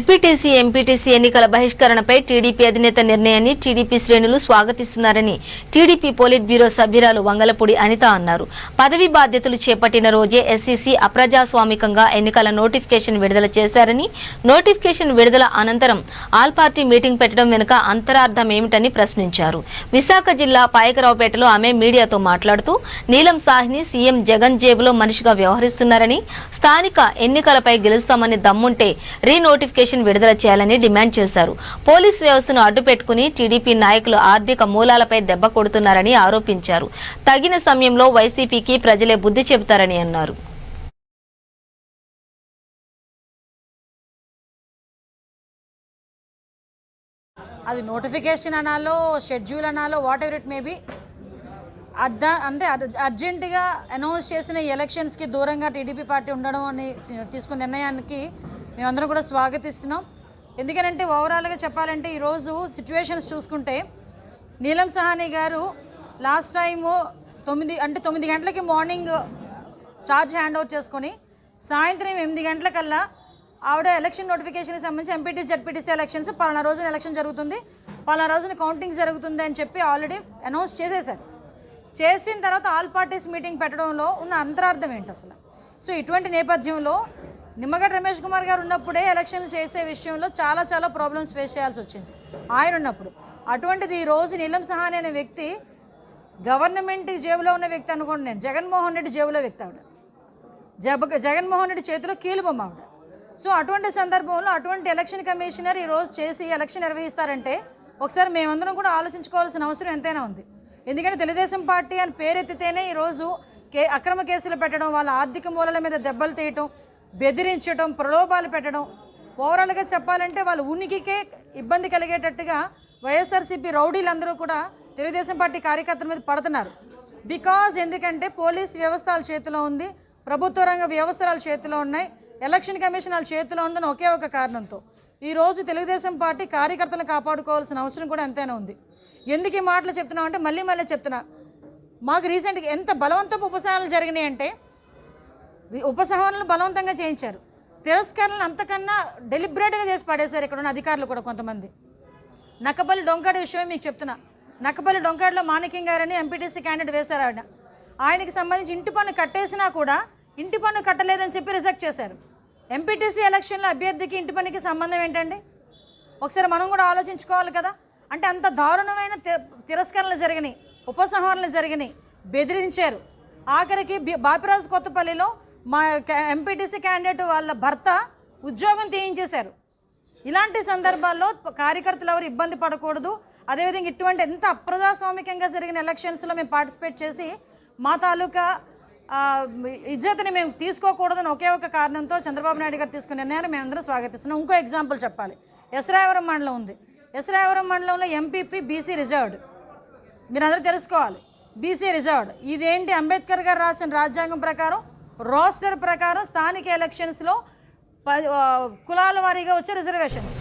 MPTC MPTC ఎన్నికల బహిష్కరణపై TDP అధినేత నిర్ణయాన్ని టీడీపీ శ్రేణులు స్వాగతిస్తున్నారని టీడీపీ పోలిట్ బ్యూరో సభ్యురాలు వంగలపూడి అనిత అన్నారు. పదవి బాధ్యతలు చేపట్టిన రోజే ఎస్సీసీ అప్రజాస్వామికంగా ఎన్నికల నోటిఫికేషన్ విడుదల చేశారని, నోటిఫికేషన్ విడుదల అనంతరం ఆల్ పార్టీ మీటింగ్ పెట్టడం వెనుక అంతరార్థం ఏమిటని ప్రశ్నించారు. విశాఖ జిల్లా పాయకరావుపేటలో ఆమె మీడియాతో మాట్లాడుతూ నీలం సాహ్ని సీఎం జగన్ జేబులో మనిషిగా వ్యవహరిస్తున్నారని, స్థానిక ఎన్నికలపై గెలుస్తామని దమ్ముంటే రీనోటిఫికేషన్ విడుదల చేయాలని డిమాండ్ చేశారు. పోలీస్ వ్యవస్థను అడ్డుపెట్టుకుని టీడీపీ నాయకులు ఆర్థిక మూలాలపై దెబ్బ కొడుతున్నారని ఆరోపించారు. తగిన సమయంలో వైసీపీకి ప్రజలే బుద్ధి చెబుతారని అన్నారు. అది నోటిఫికేషన్ అనాలో, షెడ్యూల్ అనాలో, whatever it may be, అంటే అర్జెంటుగా అనౌన్స్ చేసిన ఎలక్షన్స్కి దూరంగా టీడీపీ పార్టీ ఉండడం అని తీసుకున్న నిర్ణయానికి మేమందరం కూడా స్వాగతిస్తున్నాం. ఎందుకంటే ఓవరాల్గా చెప్పాలంటే ఈరోజు సిచ్యువేషన్స్ చూసుకుంటే నీలం సాహ్ని గారు లాస్ట్ టైము 9 గంటలకి మార్నింగ్ ఛార్జ్ హ్యాండ్ ఓవర్ చేసుకొని సాయంత్రం 8 గంటలకల్లా ఆవిడ ఎలక్షన్ నోటిఫికేషన్కి సంబంధించి ఎంపీటీసీ జడ్పీటీసీ ఎలక్షన్స్ పలానా రోజున ఎలక్షన్ జరుగుతుంది, పలానా రోజున కౌంటింగ్ జరుగుతుంది అని చెప్పి ఆల్రెడీ అనౌన్స్ చేసేశారు. చేసిన తర్వాత ఆల్ పార్టీస్ మీటింగ్ పెట్టడంలో ఉన్న అంతరార్థం ఏంటి అసలు? సో ఇటువంటి నేపథ్యంలో నిమ్మగడ్డ రమేష్ కుమార్ గారు ఉన్నప్పుడే ఎలక్షన్లు చేసే విషయంలో చాలా ప్రాబ్లమ్స్ ఫేస్ చేయాల్సి వచ్చింది ఆయన ఉన్నప్పుడు. అటువంటిది ఈరోజు నీలం సాహ్ని అనే వ్యక్తి గవర్నమెంట్ జేబులో ఉన్న వ్యక్తి అనుకోండి, నేను జగన్మోహన్ రెడ్డి జేబులో వ్యక్తి ఆవిడ, జగన్మోహన్ రెడ్డి చేతిలో కీలుబొమ్మ ఆవిడ. సో అటువంటి సందర్భంలో అటువంటి ఎలక్షన్ కమిషనర్ ఈరోజు చేసి ఎలక్షన్ నిర్వహిస్తారంటే ఒకసారి మేమందరం కూడా ఆలోచించుకోవాల్సిన అవసరం ఎంతైనా ఉంది. ఎందుకంటే తెలుగుదేశం పార్టీ అని పేరెత్తితేనే ఈరోజు అక్రమ కేసులు పెట్టడం, వాళ్ళ ఆర్థిక మూలాల మీద దెబ్బలు తీయటం, బెదిరించడం, ప్రలోభాలు పెట్టడం, ఓవరాల్గా చెప్పాలంటే వాళ్ళ ఉనికికే ఇబ్బంది కలిగేటట్టుగా వైఎస్ఆర్సీపీ రౌడీలందరూ కూడా తెలుగుదేశం పార్టీ కార్యకర్తల మీద పడుతున్నారు. ఎందుకంటే పోలీస్ వ్యవస్థ వాళ్ళ చేతిలో ఉంది, ప్రభుత్వ రంగ వ్యవస్థలు వాళ్ళ చేతిలో ఉన్నాయి, ఎలక్షన్ కమిషన్ వాళ్ళ చేతిలో ఉందని ఒకే ఒక కారణంతో ఈరోజు తెలుగుదేశం పార్టీ కార్యకర్తలను కాపాడుకోవాల్సిన అవసరం కూడా ఎంతైనా ఉంది. ఎందుకు ఈ మాటలు చెప్తున్నాం అంటే మళ్ళీ చెప్తున్నా, మాకు రీసెంట్గా ఎంత బలవంతపు ఉపసంహరణలు జరిగినాయి అంటే ఉపసంహరణలు బలవంతంగా చేయించారు, తిరస్కరణలు అంతకన్నా డెలిబరేట్గా చేసి పడేశారు ఇక్కడ ఉన్న అధికారులు కూడా కొంతమంది. నక్కపల్లి డొంకాడ విషయమే మీకు చెప్తున్నా. నక్కపల్లి డొంకాడలో మాణిక్యం గారని ఎంపీటీసీ క్యాండిడేట్ వేశారు. ఆయనకి సంబంధించి ఇంటి పన్ను కట్టేసినా కూడా ఇంటి పన్ను కట్టలేదని చెప్పి రిజెక్ట్ చేశారు. ఎంపీటీసీ ఎలక్షన్లో అభ్యర్థికి ఇంటి పన్నుకి సంబంధం ఏంటండి? ఒకసారి మనం కూడా ఆలోచించుకోవాలి కదా. అంటే అంత దారుణమైన తిరస్కరణలు జరిగినాయి, ఉపసంహరణలు జరిగినాయి, బెదిరించారు. ఆఖరికి బాపిరాజు కొత్తపల్లిలో మా ఎంపీటీసీ క్యాండిడేట్ వాళ్ళ భర్త ఉద్యోగం తీయించేశారు. ఇలాంటి సందర్భాల్లో కార్యకర్తలు ఎవరు ఇబ్బంది పడకూడదు. అదేవిధంగా ఇటువంటి ఎంత అప్రజాస్వామికంగా జరిగిన ఎలక్షన్స్లో మేము పార్టిసిపేట్ చేసి మా తాలూకా ఇజ్జతని మేము తీసుకోకూడదని ఒకే ఒక కారణంతో చంద్రబాబు నాయుడు గారు తీసుకున్న నిర్ణయాన్ని మేమందరం స్వాగతిస్తున్నాం. ఇంకో ఎగ్జాంపుల్ చెప్పాలి, ఎస్రాయవరం మండలం ఉంది. ఎస్రాయవరం మండలంలో ఎంపీపీ బీసీ రిజర్వ్డ్, మీరందరూ తెలుసుకోవాలి, బీసీ రిజర్వ్డ్. ఇదేంటి? అంబేద్కర్ గారు రాసిన రాజ్యాంగం ప్రకారం, రోస్టర్ ప్రకారం స్థానిక ఎలక్షన్స్లో కులాల వారీగా వచ్చే రిజర్వేషన్స్.